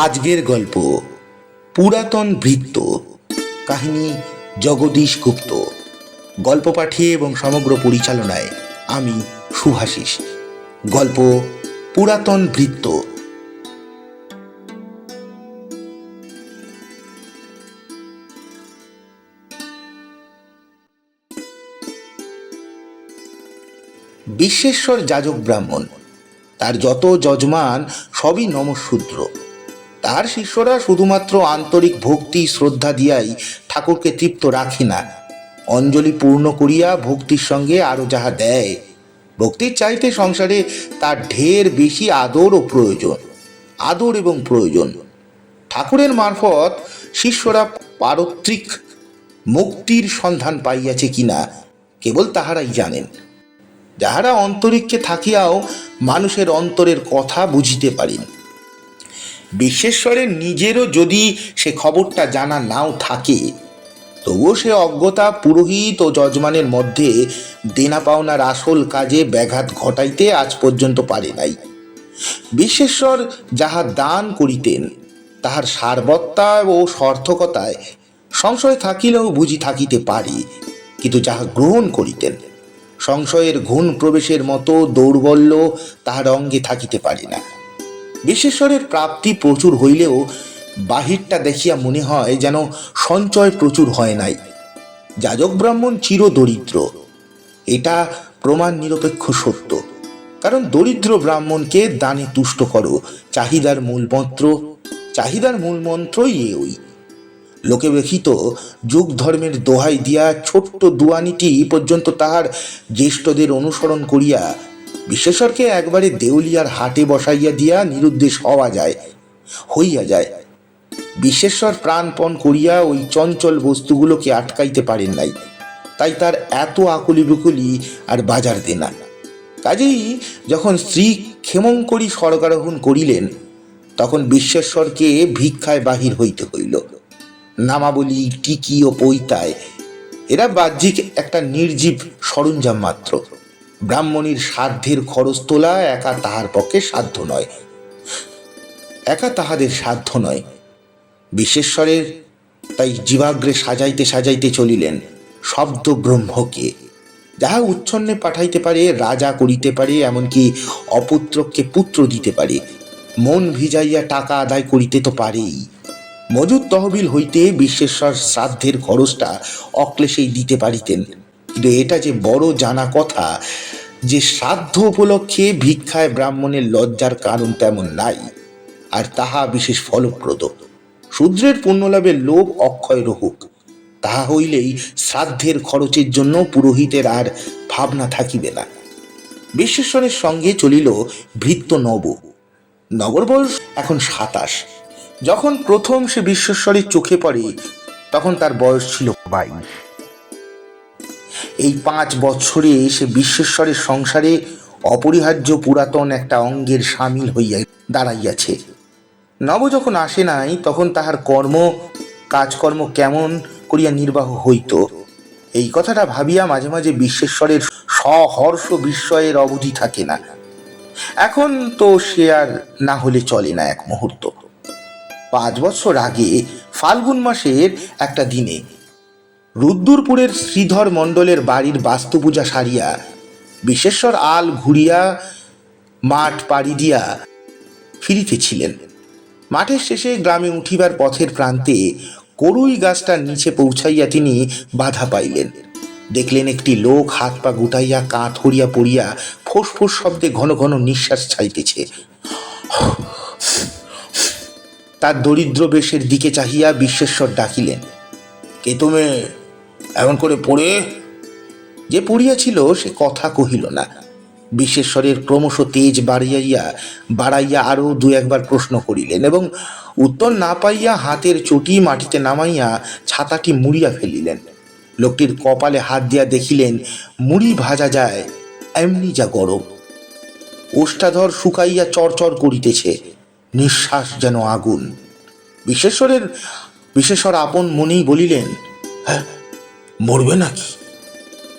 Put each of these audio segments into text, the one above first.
আজকের গল্প পুরাতন বৃত্ত। কাহিনী জগদীশ গুপ্ত। গল্প পাঠিয়ে এবং সমগ্র পরিচালনায় আমি শুভাশিস। গল্প পুরাতন বৃত্ত। বিশ্বেশ্বর যাজক ব্রাহ্মণ, তার যত যজমান সবই নমশূদ্র। তার শিষ্যরা শুধুমাত্র আন্তরিক ভক্তি শ্রদ্ধা দিয়াই ঠাকুরকে তৃপ্ত রাখে না, অঞ্জলি পূর্ণ করিয়া ভক্তির সঙ্গে আরো যাহা দেয়। ভক্তির চাইতে সংসারে তার ঢের বেশি আদর এবং প্রয়োজন। ঠাকুরের মারফত শিষ্যরা পারত্রিক মুক্তির সন্ধান পাইয়াছে কিনা কেবল তাহারাই জানেন, যাহারা অন্তরিক্ষে থাকিয়াও মানুষের অন্তরের কথা বুঝিতে পারেন। বিশ্বেশ্বরের নিজেরও যদি সে খবরটা জানা নাও থাকে, তবুও সে অজ্ঞতা পুরোহিত ও যজমানের মধ্যে দেনা পাওনার আসল কাজে ব্যাঘাত ঘটাইতে আজ পর্যন্ত পারে নাই। বিশ্বেশ্বর যাহা দান করিতেন তাহার সারবত্তা ও সার্থকতায় সংশয় থাকিলেও বুঝি থাকিতে পারি, কিন্তু যাহা গ্রহণ করিতেন সংশয়ের ঘুণ প্রবেশের মতো দৌর্বল্য তাহার অঙ্গে থাকিতে পারে না। বিশ্বেশ্বরের প্রাপ্তি প্রচুর হইলেও বাহিরটা দেখিয়া মনে হয় যেন সঞ্চয় প্রচুর হয় নাই। যাজক ব্রাহ্মণ চির দরিদ্র, এটা প্রমাণ নিরপেক্ষ সত্য। কারণ দরিদ্র ব্রাহ্মণকে দানে তুষ্ট করো, চাহিদার মূলমন্ত্রই ওই। লোকে ব্যথিত যুগ ধর্মের দোহাই দিয়া ছোট্ট দুয়ানিটি পর্যন্ত তাহার জ্যেষ্ঠদের অনুসরণ করিয়া বিশ্বেশ্বরকে একবারে দেউলিয়ার হাটে বসাইয়া দিয়া নিরুদ্দেশ হইয়া যায়। বিশ্বেশ্বর প্রাণপণ করিয়া ওই চঞ্চল বস্তুগুলোকে আটকাইতে পারেন নাই, তাই তার এত আকুলি বিকুলি আর বাজার দেনা। কাজেই যখন স্ত্রী ক্ষেমঙ্করী স্বর্গারোহণ করিলেন, তখন বিশ্বেশ্বরকে ভিক্ষায় বাহির হইতে হইল। নামাবলী, টিকি ও পৈতায় এরা বাহ্যিক একটা নির্জীব সরঞ্জাম মাত্র। ব্রাহ্মণীর সাধ্যের খরচ তোলা একা তাহাদের সাধ্য নয়। বিশ্বেশ্বরের তাই জীবাগ্রে সাজাইতে সাজাইতে চলিলেন শব্দ ব্রহ্মকে, যাহা উচ্ছন্নে পাঠাইতে পারে, রাজা করিতে পারে, এমনকি অপুত্রকে পুত্র দিতে পারে, মন ভিজাইয়া টাকা আদায় করিতে তো পারেই। মজুদ তহবিল হইতে বিশ্বেশ্বর শ্রাদ্ধের খরচটা অক্লেশেই দিতে পারিতেন, কিন্তু এটা যে বড় জানা কথা যে শ্রাদ্ধ উপলক্ষে ভিক্ষায় ব্রাহ্মণের লজ্জার কারণ তেমন নাই, আর তাহা বিশেষ ফলপ্রদ। শূদ্রের পুণ্যলাভের লোভ অক্ষয় রহুক, তাহা হইলেই শ্রাদ্ধের খরচের জন্য পুরোহিতের আর ভাবনা থাকিবে না। বিশ্বেশ্বরের সঙ্গে চলিল ভৃত্য নবর বয়স এখন 27। যখন প্রথম সে বিশ্বেশ্বরের চোখে পড়ে তখন তার বয়স ছিল 22। এই 5 বছরে সে বিশ্বেশ্বরের সংসারে অপরিহার্য পুরাতন একটা অঙ্গের সামিল হইয়া দাঁড়াইয়াছে। নব যখন আসে নাই, তখন তাহার কাজকর্ম কেমন করিয়া নির্বাহ হইত, এই কথাটা ভাবিয়া মাঝে মাঝে বিশ্বেশ্বরের সহর্ষ বিস্ময়ের অবধি থাকে না। এখন তো সে আর না হলে চলে না এক মুহূর্ত। 5 বছর আগে ফাল্গুন মাসের একটা দিনে রুদ্দুরপুরের শ্রীধর মণ্ডলের বাড়ির বাস্তু পূজা সারিয়া বিশ্বেশ্বর আল ঘুরিয়া মাঠ পাড়ি দিয়া ফিরিতেছিলেন। মাঠের শেষে গ্রামে উঠিবার পথের প্রান্তে করুই গাছটার নিচে পৌঁছাইয়া তিনি বাধা পাইলেন। দেখলেন একটি লোক হাত পা গুটাইয়া কাঁধ হরিয়া পড়িয়া ফোঁস ফোঁস শব্দে ঘন ঘন নিঃশ্বাস ছাইতেছে। তার দরিদ্র বেশের দিকে চাহিয়া বিশ্বেশ্বর ডাকিলেন, কে তুমি এমন করে পড়ে? যে পড়িয়াছিল সে কথা কহিল না। বিশ্বেশ্বরের ক্রমশ তেজ বাড়াইয়া আরো 2-1 প্রশ্ন করিলেন, এবং উত্তর না পাইয়া হাতের চটি মাটিতে নামাইয়া ছাতাটি মুড়িয়া ফেলিলেন। লোকটির কপালে হাত দিয়া দেখিলেন মুড়ি ভাজা যায় এমনি যা গরম। ওষ্ঠাধর শুকাইয়া চরচর করিতেছে, নিঃশ্বাস যেন আগুন। বিশ্বেশ্বর আপন মনেই বলিলেন, হ্যাঁ, মরবে নাকি?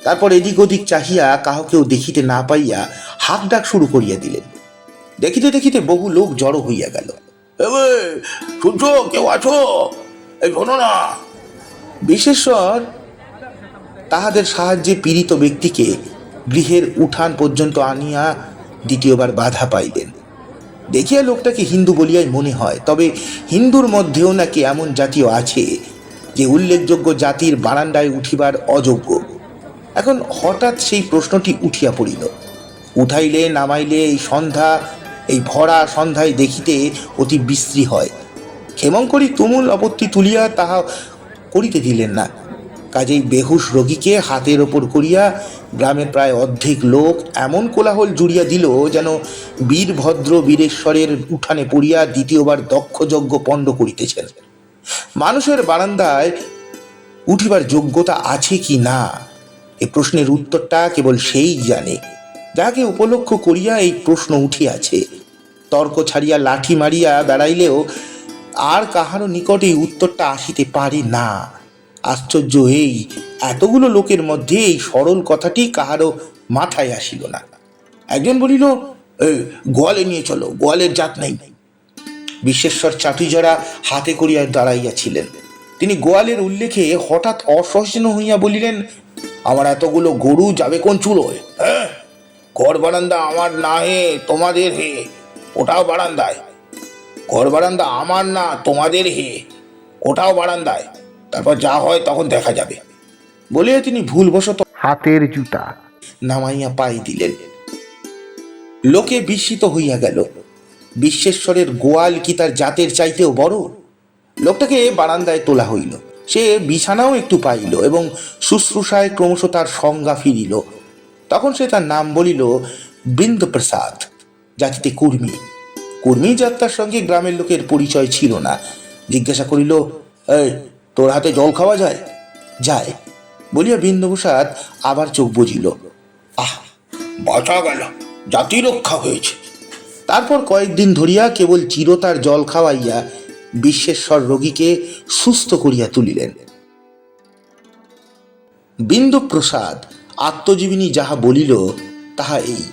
তারপর এদিক ওদিক চাহিয়া কাহকেও দেখিতে না পাইয়া হাঁক ডাক শুরু করিয়া দিলেন। দেখিতে দেখিতে বহু লোক জড়ো হইয়া গেল। এ শুনছো, কেউ আছো? এই শোনো না। বিশেষর তাহাদের সাহায্যে পীড়িত ব্যক্তিকে গৃহের উঠান পর্যন্ত আনিয়া দ্বিতীয়বার বাধা পাইলেন। দেখিয়া লোকটাকে হিন্দু বলিয়াই মনে হয়, তবে হিন্দুর মধ্যেও নাকি এমন জাতীয় আছে যে উল্লেখযোগ্য জাতির বারান্দায় উঠিবার অযোগ্য। এখন হঠাৎ সেই প্রশ্নটি উঠিয়া পড়িল। উঠাইলে নামাইলে এই ভরা সন্ধ্যায় দেখিতে অতি বিশ্রী হয়। ক্ষেমংকরী তুমুল আপত্তি তুলিয়া তাহা করিতে দিলেন না। কাজেই বেহুশ রোগীকে হাতের ওপর করিয়া গ্রামের প্রায় অর্ধেক লোক এমন কোলাহল জুড়িয়া দিল যেন বীরভদ্র বীরেশ্বরের উঠানে পড়িয়া দ্বিতীয়বার দক্ষযজ্ঞ পণ্ড করিতেছেন। মানুষের বারান্দায় উঠিবার যোগ্যতা আছে কি না এ প্রশ্নের উত্তরটা কেবল সেই জানে যাকে উপলক্ষ করিয়া এই প্রশ্ন উঠিয়াছে। তর্ক ছাড়িয়া লাঠি মারিয়া বেড়াইলেও আর কাহারও নিকটে উত্তরটা আসিতে পারে না। আশ্চর্য এই, এতগুলো লোকের মধ্যে এই সরল কথাটি কাহারও মাথায় আসিল না। একজন বলিল, গোয়ালে নিয়ে চলো, গোয়ালের জাত নেই। বিশ্বেশ্বর চাটুজরা হাতে করিয়া দাঁড়াইয়াছিলেন। তিনি গোয়ালের উল্লেখে হঠাৎ অসহিষ্ণু হইয়া বলিলেন, আমার এতগুলো গরু যাবে কোন চুলোয়? হ্যাঁ, ঘর বারান্দা আমার না হে, তোমাদের হে। ওটাও বারান্দায়। ঘর বারান্দা আমার না, তোমাদের হে। ওটাও বারান্দায়। তারপর যা হয় তখন দেখা যাবে। বলিয়া তিনি ভুলবশত হাতের জুতা নামাইয়া পাই দিলেন। লোকে বিস্মিত হইয়া গেল। বিশ্বেশ্বরের গোয়াল কি তার জাতের চাইতেও বড়? লোকটাকে বারান্দায় তোলা হইল। সে বিছানাও একটু পাইল এবং শুশ্রূষায় ক্রমশ তার সংজ্ঞা ফিরিল। তখন সে তার নাম বলিল বৃন্দপ্রসাদ, জাতিতে কুর্মী। কুর্মী যাত্রার সঙ্গে গ্রামের লোকের পরিচয় ছিল না। জিজ্ঞাসা করিল, তোর হাতে জল খাওয়া যায়? যায় বলিয়া বৃন্দপ্রসাদ আবার চোখ বুজিল। আহ, বাঁচা গেল, জাতি রক্ষা হয়েছে। তারপর কয়েকদিন ধরিয়া কেবল চিরতার জল খাওয়াইয়া বিশ্বেশ্বর রোগীকে সুস্থ করিয়া তুলিলেন। বৃন্দপ্রসাদ আত্মজীবনী যাহা বলিল তাহা এই।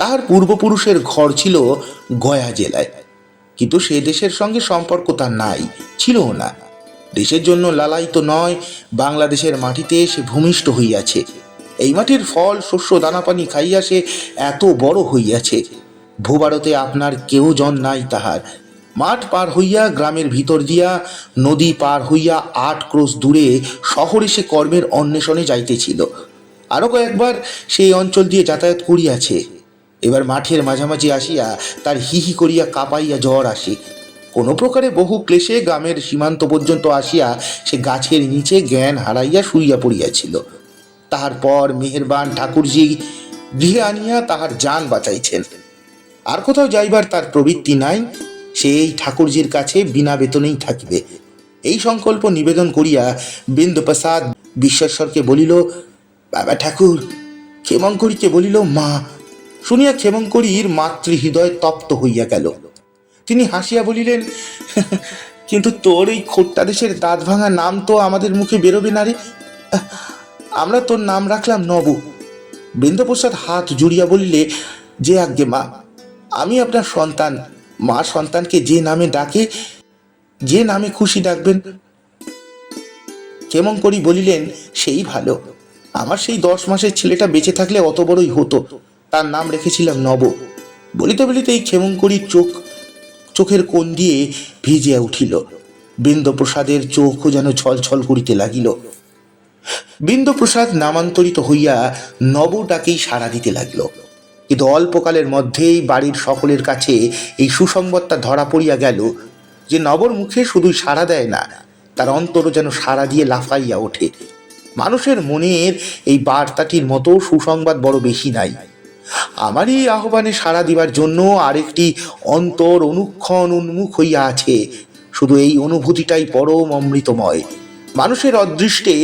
তাহার পূর্বপুরুষের ঘর ছিল গয়া জেলায়, কিন্তু সে দেশের সঙ্গে সম্পর্ক তার নাই, ছিলও না। দেশের জন্য লালায়িত নয়, বাংলাদেশের মাটিতে সে ভূমিষ্ঠ হইয়াছে। এই মাটির ফল শস্য দানাপানি খাইয়া সে এত বড় হইয়াছে। ভূভারতে আপনার কেউ জন নাই তাহার। মাঠ পার হইয়া গ্রামের ভিতর দিয়া, নদী পার হইয়া 8 ক্রোশ দূরে শহরে সে কর্মের অন্বেষণে যাইতেছিল। আরো কয়েকবার সেই অঞ্চল দিয়ে যাতায়াত করিয়াছে। এবার মাঠের মাঝামাঝি আসিয়া তার হিহি করিয়া কাঁপাইয়া জ্বর আসে। কোনো প্রকারে বহু ক্লেশে গ্রামের সীমান্ত পর্যন্ত আসিয়া সে গাছের নিচে জ্ঞান হারাইয়া শুইয়া পড়িয়াছিল। তাহার পর মেহেরবান ঠাকুরজি গৃহে আনিয়া তাহার জান বাঁচাইছেন। আর কোথাও যাইবার তার প্রবৃত্তি নাই। সে এই ঠাকুরজির কাছে বিনা বেতনেই থাকিবে। এই সংকল্প নিবেদন করিয়া বৃন্দপ্রসাদ বিশ্বেশ্বরকে বলিল, বাবা ঠাকুর। ক্ষেমংকরীকে বলিল, মা। শুনিয়া ক্ষেমংকরীর মাতৃহৃদয় তপ্ত হইয়া গেল। তিনি হাসিয়া বলিলেন, কিন্তু তোর এই খোট্টা দেশের দাঁত ভাঙা নাম তো আমাদের মুখে বেরোবে না রে। আমরা তোর নাম রাখলাম নব। বৃন্দপ্রসাদ হাত জুড়িয়া বলিলে, যে আজ্ঞে মা, আমি আপনার সন্তান। মা সন্তানকে যে নামে ডাকে, যে নামে খুশি ডাকবেন। ক্ষেমংকরী বলিলেন, সেই ভালো। আমার সেই 10 মাসের ছেলেটা বেঁচে থাকলে অত বড়ই হতো। তার নাম রেখেছিলাম নব। বলিতে বলিতে এই ক্ষেমংকরীর চোখের কোণ দিয়ে ভিজিয়া উঠিল। বৃন্দপ্রসাদের চোখও যেন ছলছল করিতে লাগিল। বৃন্দপ্রসাদ নামান্তরিত হইয়া নব ডাকেই সাড়া দিতে লাগিল। কিন্তু অল্পকালের মধ্যেই বাড়ির সকলের কাছে এই সুসংবাদটা ধরা পড়িয়া গেল যে নবর মুখে শুধুই সাড়া দেয় না, তার অন্তরও যেন সাড়া দিয়ে লাফাইয়া ওঠে। মানুষের মনের এই বার্তাটির মতো সুসংবাদ বড় বেশি নাই। আমারই আহ্বানে সাড়া দিবার জন্য আরেকটি অন্তর অনুক্ষণ উন্মুখ হইয়া আছে। শুধু এই অনুভূতিটাই পরম অমৃতময়। মানুষের অদৃষ্টে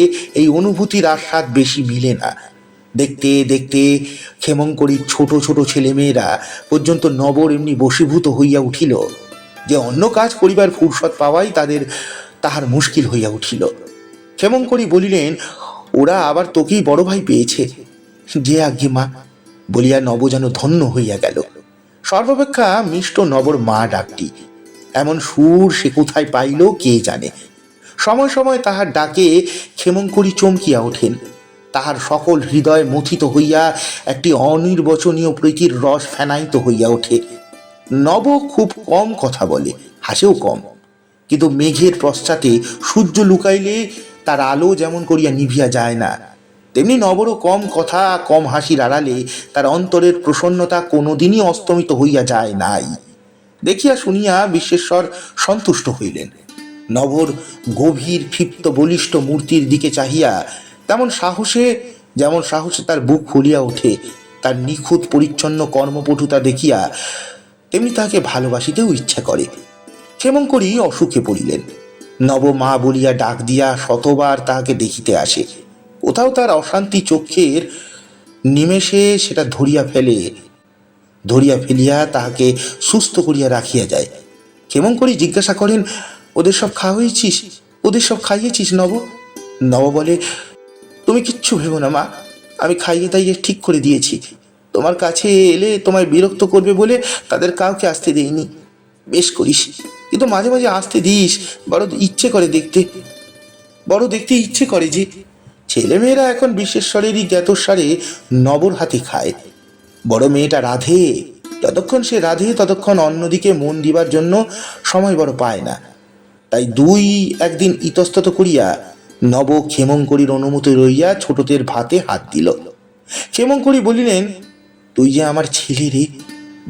এই অনুভূতির আস্বাদ বেশি মিলে না। দেখতে দেখতে ক্ষেমংকরীর ছোট ছোট ছেলেমেয়েরা পর্যন্ত নবর এমনি বশীভূত হইয়া উঠিল যে অন্য কাজ করিবার ফুরসত পাওয়াই তাহার মুশকিল হইয়া উঠিল। ক্ষেমংকরী বলিলেন, ওরা আবার তোকেই বড় ভাই পেয়েছে। যে আজ্ঞে মা বলিয়া নব যেন ধন্য হইয়া গেল। সর্বাপেক্ষা মিষ্ট নবর মা ডাকটি। এমন সুর সে কোথায় পাইল কে জানে। সময় সময় তাহার ডাকে ক্ষেমংকরী চমকিয়া ওঠেন। তাহার সকল হৃদয় মথিত হইয়া একটি অনির্বচনীয় প্রীতির রস ফেনায়িত হইয়া ওঠে। নব খুব কম কথা বলে, হাসেও কম, কিন্তু মেঘের পশ্চাতে সূর্য লুকাইলে তার আলো যেমন করিয়া নিভিয়া যায় না, তেমনি নবরও কম কথা কম হাসির আড়ালে তার অন্তরের প্রসন্নতা কোনোদিনই অস্তমিত হইয়া যায় নাই। দেখিয়া শুনিয়া বিশ্বেশ্বর সন্তুষ্ট হইলেন। নবর গভীর ক্ষিপ্ত বলিষ্ঠ মূর্তির দিকে চাহিয়া যেমন সাহসে তার বুক ফুলিয়া ওঠে, তার নিখুঁত পরিচ্ছন্ন কর্মপটুতা দেখিয়া তেমনি তাকে ভালোবাসিতেও ইচ্ছা করে। ক্ষেমংকরী অসুখে পড়িলেন। নব মা বলিয়া ডাক দিয়া শতবার তাহাকে দেখিতে আসে। কোথাও তার অশান্তি চক্ষের নিমেষে সেটা ধরিয়া ফেলিয়া তাহাকে সুস্থ করিয়া রাখিয়া যায়। ক্ষেমংকরী জিজ্ঞাসা করেন, ওদের সব খাইয়েছিস নব? নব বলে, তুমি কিচ্ছু ভেবো না মা, আমি খাইয়ে দাইয়ে ঠিক করে দিয়েছি। তোমার কাছে এলে তোমায় বিরক্ত করবে বলে তাদের কাউকে আসতে দেইনি। বেশ করিস, কিন্তু মাঝে মাঝে আসতে দিস, বড় দেখতে ইচ্ছে করে যে। ছেলেমেয়েরা এখন বিশ্বেশ্বরেরই জ্ঞাতসারে নবর হাতে খায়। বড় মেয়েটা রাধে, যতক্ষণ সে রাধে ততক্ষণ অন্যদিকে মন দিবার জন্য সময় বড় পায় না। তাই দুই একদিন ইতস্তত করিয়া নব ক্ষেমংকরীর অনুমতি রইয়া ছোটদের ভাতে হাত দিল। ক্ষেমংকরী বলিলেন, তুই যে আমার ছেলে রে।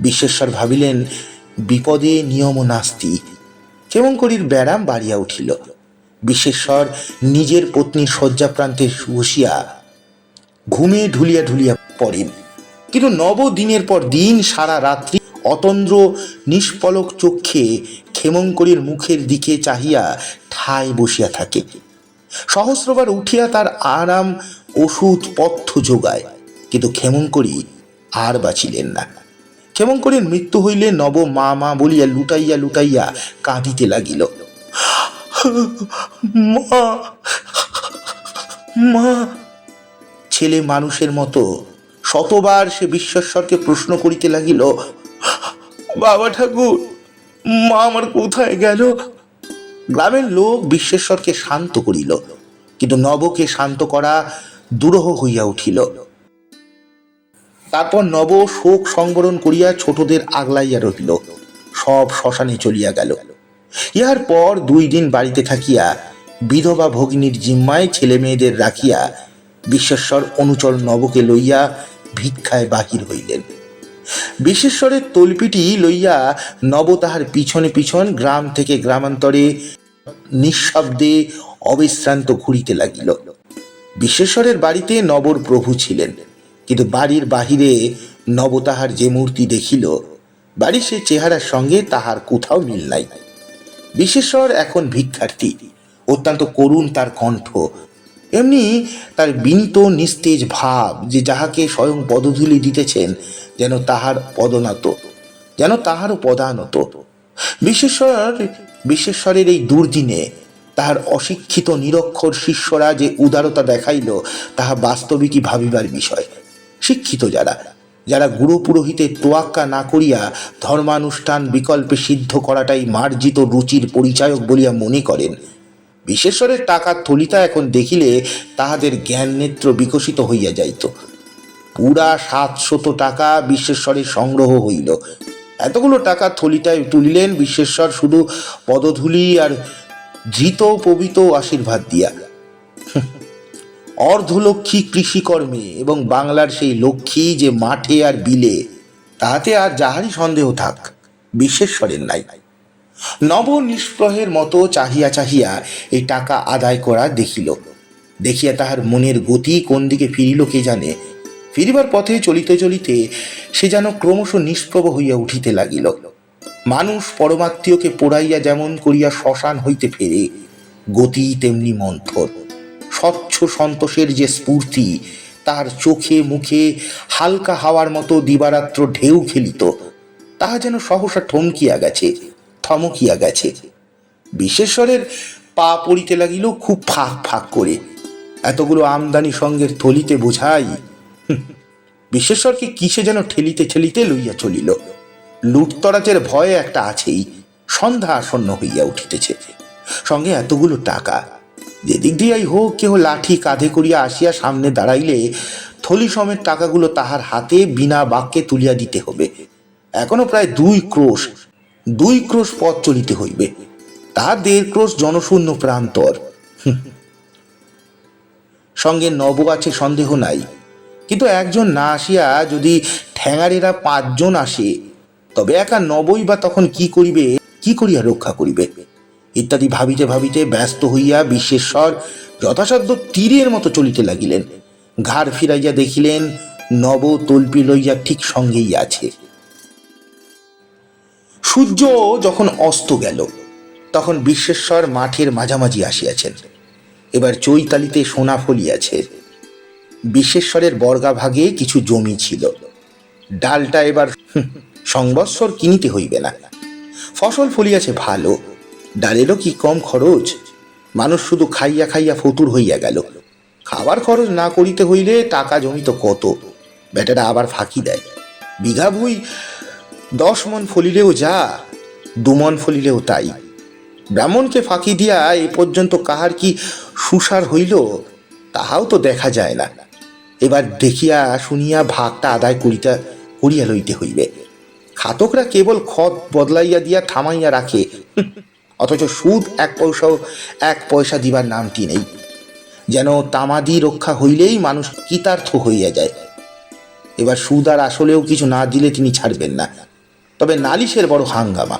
বিশ্বেশ্বর ভাবিলেন, বিপদে নিয়ম নাস্তি। ক্ষেমংকরীর ব্যারাম বাড়িয়া উঠিল। বিশ্বেশ্বর নিজের পত্নীর শয্যাপ্রান্তে বসিয়া ঘুমে ঢুলিয়া ঢুলিয়া পড়েন। কিন্তু নব দিনের পর দিন সারা রাত্রি অতন্দ্র নিষ্পলক চক্ষে ক্ষেমংকরীর মুখের দিকে চাহিয়া ঠায় বসিয়া থাকে। সহস্রবার উঠিয়া তার আরাম ওষুধ পথ্য যোগায়, কিন্তু ক্ষেমংকরী আর বাঁচিলেন না। ক্ষেমংকরীর মৃত্যু হইলে নব মা মা বলিয়া লুটাইয়া লুটাইয়া কাঁদিতে লাগিল। মা মা ছেলে মানুষের মতো শতবার সে বিশ্বেশ্বরকে প্রশ্ন করিতে লাগিল, বাবা ঠাকুর, মা আমার কোথায় গেল? গ্রামের লোক বিশ্বেশ্বরকে শান্ত করিল, কিন্তু নবকে শান্ত করা দুরূহ হইয়া উঠিল। তারপর নব শোক সংবরণ করিয়া ছোটদের আগলাইয়া রহিল। সব শ্মশানে চলিয়া গেল। ইহার পর 2 দিন বাড়িতে থাকিয়া বিধবা ভগিনীর জিম্মায় ছেলে মেয়েদের রাখিয়া বিশ্বেশ্বর অনুচর নবকে লইয়া ভিক্ষায় বাহির হইলেন। বিশ্বেশ্বরের তলপিটি লইয়া নব তাহার পিছনে পিছন গ্রাম থেকে গ্রামান্তরে নিঃশব্দে অবিশ্রান্ত ঘুরিতে লাগিল। বিশ্বেশ্বরের বাড়িতে নবর প্রভু ছিলেন, কিন্তু বাড়ির বাহিরে নব তাহার যে মূর্তি দেখিল, বাড়ির সে চেহারার সঙ্গে তাহার কোথাও মিল নাই। বিশ্বেশ্বর এখন ভিক্ষার্থী, অত্যন্ত করুণ তার কণ্ঠ, এমনি তার বিনীত নিস্তেজ ভাব যে যাহাকে স্বয়ং পদধূলি দিতেছেন যেন তাহারও পদানত। বিশ্বেশ্বরের এই দুর্দিনে তাহার অশিক্ষিত নিরক্ষর শিষ্যরা যে উদারতা দেখাইল তাহা বাস্তবিকই ভাবিবার বিষয়। শিক্ষিত যারা গুরু পুরোহিতের তোয়াক্কা না করিয়া ধর্মানুষ্ঠান বিকল্পে সিদ্ধ করাটাই মার্জিত রুচির পরিচায়ক বলিয়া মনে করেন, বিশ্বেশ্বরের টাকার থলিতা এখন দেখিলে তাহাদের জ্ঞান নেত্র বিকশিত হইয়া যাইত। পুরা 700 টাকা বিশ্বেশ্বরের সংগ্রহ হইল। এতগুলো টাকা থলিটায় তুলিলেন বিশ্বেশ্বর শুধু পদধূলি আর ধৃত পবিত আশীর্বাদ দিয়া। অর্ধলক্ষ্মী কৃষিকর্মে এবং বাংলার সেই লক্ষ্মী যে মাঠে আর বিলে, তাহাতে আর যাহারই সন্দেহ থাক, বিশ্বেশ্বরের নাই। নব নিষ্প্রহের মতো চাহিয়া চাহিয়া এই টাকা আদায় করা দেখিয়া তাহার মনের গতি কোন দিকে ফিরিল কে জানে। ফিরিবার পথে চলিতে চলিতে সে যেন ক্রমশ নিষ্প্রভ হইয়া উঠিতে লাগিল। মানুষ পরমাত্মীয়কে পোড়াইয়া যেমন করিয়া শ্মশান হইতে ফেরে, গতি তেমনি মন্থর। স্বচ্ছ সন্তোষের যে স্ফূর্তি তাহার চোখে মুখে হালকা হাওয়ার মতো দিবারাত্র ঢেউ খেলিত, তাহা যেন সহসা থমকিয়া গেছে। বিশ্বেশ্বরের পা পড়িতে লাগিল খুব ফাঁক ফাঁক করে। এতগুলো আমদানি সঙ্গের থলিতে বোঝাই। বিশ্বেশ্বরকে কিসে যেন ঠেলিতে ঠেলিতে লইয়া চলিল। লুটতরাজের ভয় একটা আছেই। সন্ধ্যা আসন্ন হইয়া উঠিতেছে, সঙ্গে এতগুলো টাকা। যেদিক দিয়াই হোক কেহ লাঠি কাঁধে করিয়া আসিয়া সামনে দাঁড়াইলে থলি সমেত টাকাগুলো তাহার হাতে বিনা বাক্যে তুলিয়া দিতে হবে। এখনো প্রায় 2 ক্রোশ পথ চলিতে হইবে। তাহার 1.5 ক্রোশ জনশূন্য প্রান্তর। সঙ্গে নব আছে সন্দেহ নাই, কিন্তু একজন না আসিয়া যদি ঠ্যাঙারেরা 5 জন আসে, তবে একা নবই বা তখন কি করিবে, কি করিয়া রক্ষা করিবে ইত্যাদি ভাবিতে ভাবিতে ব্যস্ত হইয়া বিশ্বেশ্বর যথাসাধ্য তীরের মতো চলিতে লাগিলেন। ঘাড় ফিরাইয়া দেখিলেন নব তল্পি লইয়া ঠিক সঙ্গেই আছে। সূর্য যখন অস্ত গেল, তখন বিশ্বেশ্বর মাঠের মাঝামাঝি আসিয়াছেন। এবার চৈতালিতে সোনা ফলিয়াছে। বিশ্বেশ্বরের বর্গা ভাগে কিছু জমি ছিল। ডালটা এবার সংবৎসর কিনিতে হইবে না। ফসল ফলিয়াছে ভালো, ডালেরও কি কম খরচ। মানুষ শুধু খাইয়া খাইয়া ফতুর হইয়া গেল। খাবার খরচ না করিতে হইলে টাকা জমিত কত। বেটারা আবার ফাঁকি দেয়। বিঘা ভুই 10 মণ ফলিলেও যা, 2 মণ ফলিলেও তাই। ব্রাহ্মণকে ফাঁকি দিয়া এ পর্যন্ত কাহার কি সুসার হইল, তাহাও তো দেখা যায় না। এবার দেখিয়া শুনিয়া ভাগটা আদায় করিয়া লইতে হইবে। খাতকরা কেবল খত বদলাইয়া দিয়া থামাইয়া রাখে, অথচ সুদ 1 পয়সা দিবার নামটি নেই। যেন তামাদি রক্ষা হইলেই মানুষ কৃতার্থ হইয়া যায়। এবার সুদ আর আসলেও কিছু না দিলে তিনি ছাড়বেন না। তবে নালিশের বড় হাঙ্গামা।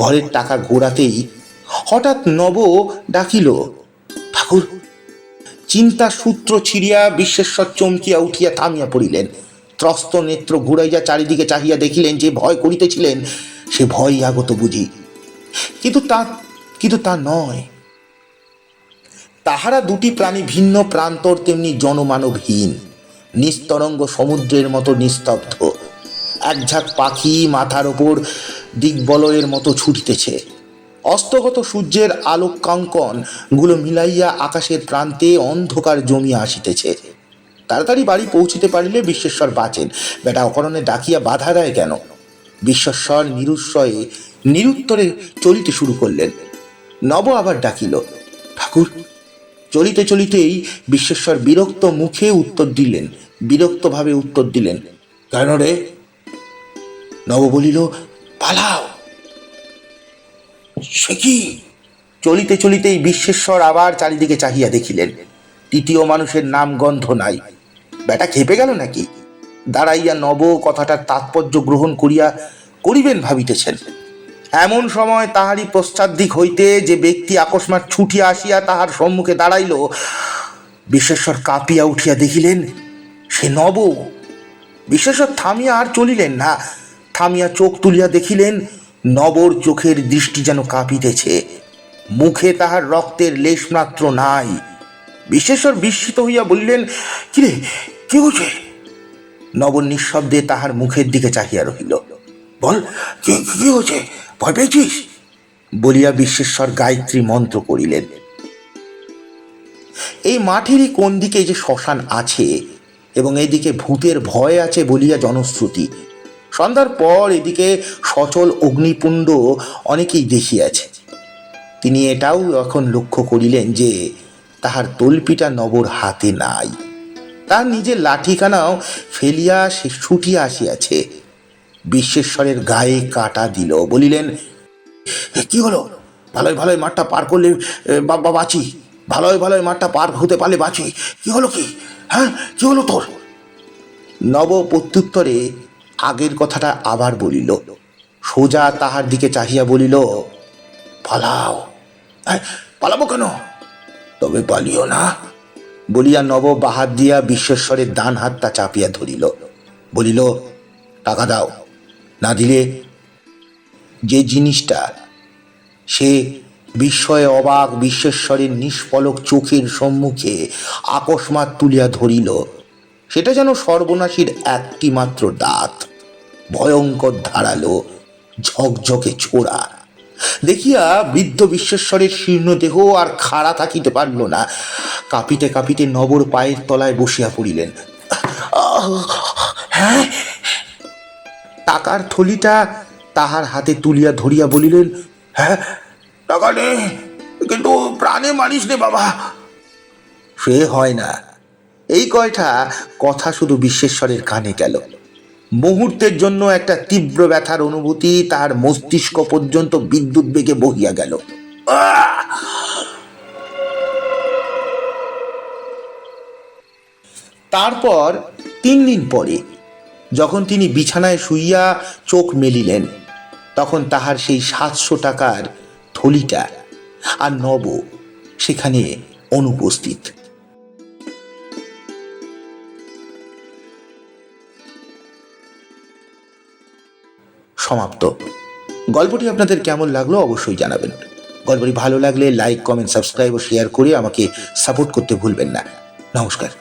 ঘরের টাকা ঘোরাতেই হঠাৎ নব ডাকিল, ঠাকুর। চিন্তা সূত্র ছিড়িয়া বিশ্বেশ্বর চমকিয়া উঠিয়া থামিয়া পড়িলেন। ত্রস্ত নেত্র ঘুরাইয়া চারিদিকে চাহিয়া দেখিলেন যে ভয় করিতেছিলেন সে ভয় আগত বুঝি, কিন্তু তা নয়। তাহারা দুটি প্রাণী ভিন্ন প্রান্তর, তেমনি জনমানবহীন, নিস্তরঙ্গ সমুদ্রের মতো নিস্তব্ধ। একঝাঁক পাখি মাথার ওপর দিগ্বলয়ের মতো ছুটিতেছে। অস্তগত সূর্যের আলোকাঙ্কন গুলো মিলাইয়া আকাশের প্রান্তে অন্ধকার জমিয়া আসিতেছে। তাড়াতাড়ি বাড়ি পৌঁছিতে পারিলে বিশ্বেশ্বর বাঁচেন। বেটা অকারণে ডাকিয়া বাধা দেয় কেন? বিশ্বেশ্বর নিরুৎসয়ে নিরুত্তরে চলিতে শুরু করলেন। নব আবার ডাকিল, ঠাকুর। চলিতে চলিতেই বিশ্বেশ্বর বিরক্ত মুখে বিরক্তভাবে উত্তর দিলেন, কেন রে? নব বলিল, পালাও। সে কি? চলিতে চলিতেই বিশ্বেশ্বর আবার চারিদিকে চাহিয়া দেখিলেন। তৃতীয় মানুষের নাম গন্ধ নাই। বেটা খেপে গেল নাকি? দাঁড়াইয়া নব কথাটার তাৎপর্য গ্রহণ করিবেন ভাবিতেছেন। এমন সময় তাহারই পশ্চাদ্দিক হইতে যে ব্যক্তি আকস্মাৎ ছুটিয়া আসিয়া তাহার সম্মুখে দাঁড়াইল, বিশ্বেশ্বর কাঁপিয়া উঠিয়া দেখিলেন সে নব। বিশ্বেশ্বর থামিয়া আর চলিলেন না। থামিয়া চোখ তুলিয়া দেখিলেন নবর চোখের দৃষ্টি যেন কাঁপিতেছে। মুখে তাহার রক্তের লেশমাত্র নাই। বিশ্বেশ্বর বিস্মিত হইয়া বলিলেন, কিরে, কি হচ্ছে? নব নিঃশব্দে তাহার মুখের দিকে চাহিয়া রহিল। বল, কি হচ্ছে? ভয় পেয়েছিস? বলিয়া বিশ্বেশ্বর গায়ত্রী মন্ত্র করিলেন। এই মাঠেরই কোন দিকে যে শ্মশান আছে এবং এদিকে ভূতের ভয় আছে বলিয়া জনশ্রুতি। সন্ধ্যার পর এদিকে সচল অগ্নিকুণ্ড অনেকেই দেখিয়াছে। তিনি এটাও এখন লক্ষ্য করিলেন যে তাহার তল্পিটা নবর হাতে নাই। তার নিজের লাঠিখানাও ফেলিয়া সে ছুটিয়া আসিয়াছে। বিশ্বেশ্বরের গায়ে কাটা দিল। বলিলেন, কি হলো? ভালোই ভালোই মাঠটা পার করলে বাঁচি। ভালোই ভালোই মাঠটা পার হতে পারলে বাঁচি। কি হলো? কি? হ্যাঁ, কি হলো তোর? নব প্রত্যুত্তরে আগের কথাটা আবার বলিল। সোজা তাহার দিকে চাহিয়া বলিল, পালাও। পালাবো কেন? তবে পালিও না। বলিয়া নব বাহাত দিয়া বিশ্বেশ্বরের ডান হাতটা চাপিয়া ধরিল। বলিল, টাকা দাও, না দিলে। যে জিনিসটা সে বিস্ময়ে অবাক বিশ্বেশ্বরের নিষ্পলক চোখের সম্মুখে আকস্মাৎ তুলিয়া ধরিল, সেটা যেন সর্বনাশীর একটি মাত্র দাঁত, ভয়ঙ্কর ধারালো, ঝকঝকে ছোড়া। দেখিয়া বৃদ্ধ বিশ্বেশ্বরের শীর্ণ দেহ আর খাড়া থাকিতে পারল না। কাঁপিতে কাঁপিতে নবর পায়ের তলায় বসিয়া পড়িলেন। হ্যাঁ? টাকার থলিটা তাহার হাতে তুলিয়া ধরিয়া বলিলেন, হ্যাঁ, টাকা নে, কিন্তু প্রাণে মারিস নে বাবা। সে হয় না। এই কয়টা কথা শুধু বিশ্বেশ্বরের কানে গেল। মুহূর্তের জন্য একটা তীব্র ব্যথার অনুভূতি তার মস্তিষ্ক পর্যন্ত বিদ্যুৎ বেগে বহিয়া গেল। তারপর 3 দিন পরে যখন তিনি বিছানায় শুইয়া চোখ মেলিলেন, তখন তাহার সেই 700 টাকার থলিটা আর নব সেখানে অনুপস্থিত। সমাপ্ত। গল্পটি আপনাদের কেমন লাগলো অবশ্যই জানাবেন। গল্পটি ভালো লাগলে লাইক, কমেন্ট, সাবস্ক্রাইব ও শেয়ার করে আমাকে সাপোর্ট করতে ভুলবেন না। নমস্কার।